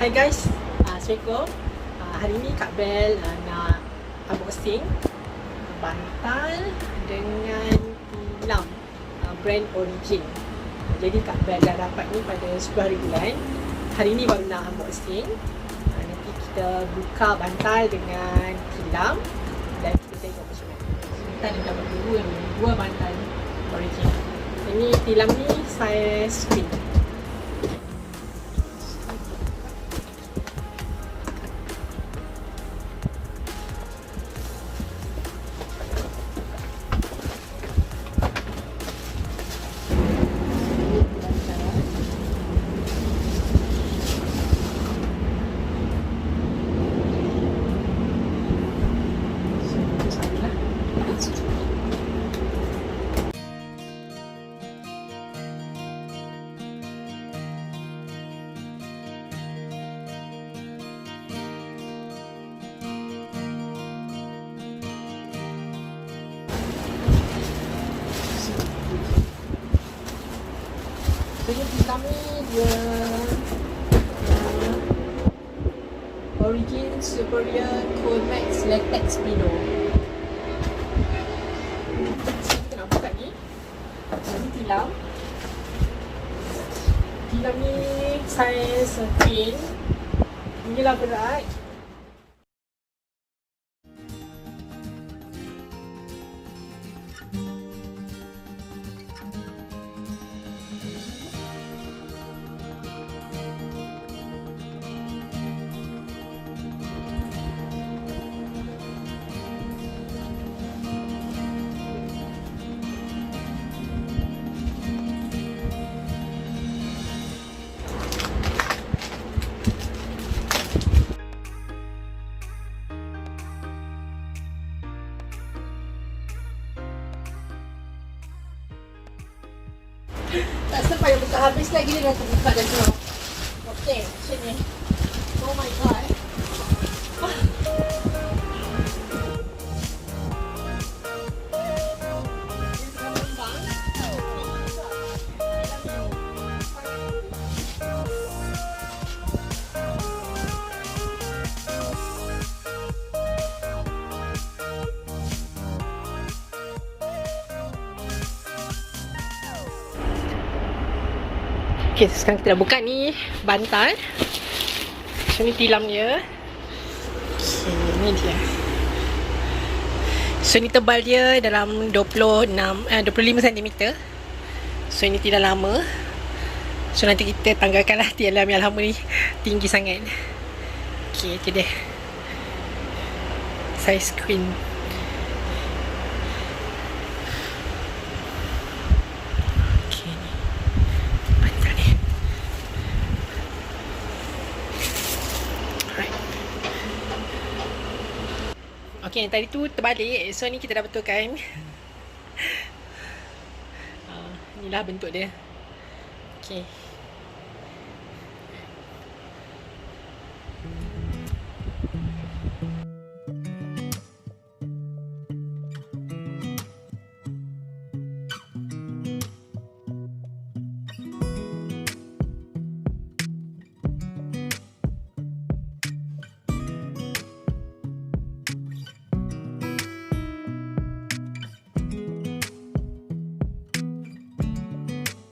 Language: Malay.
Hai guys, Assalamualaikum. Hari ni Kak Bel nak unboxing bantal dengan tilam brand Origin. Jadi Kak Bel dah dapat ni pada 10 hari bulan. Hari ni baru nak unboxing. Nanti kita buka bantal dengan tilam dan kita tengok macam mana. Kita ada dapat dua bantal Origin. Ini tilam ni saiz queen. Jadi tilam ni dia Origin Superior Coolmax Latex pillow. Kita nak buka ni. Ini tilam. Tilam ni saiz queen. Inilah berat. Tak sempat dia buka habis lagi, dia dah terbuka dah semua. Okey, macam ni. Oh my god. Okay, sekarang kita dah buka ni bantal. So ni tilam dia. Okay, ni dia. So ni tebal dia dalam 25 cm. So ini tilam lama. So nanti kita tanggalkan lah tilam yang lama ni tinggi sangat. Okay, itu dia. Size queen. Okay, tadi tu terbalik. So ni kita dah betulkan. Inilah bentuk dia. Okay.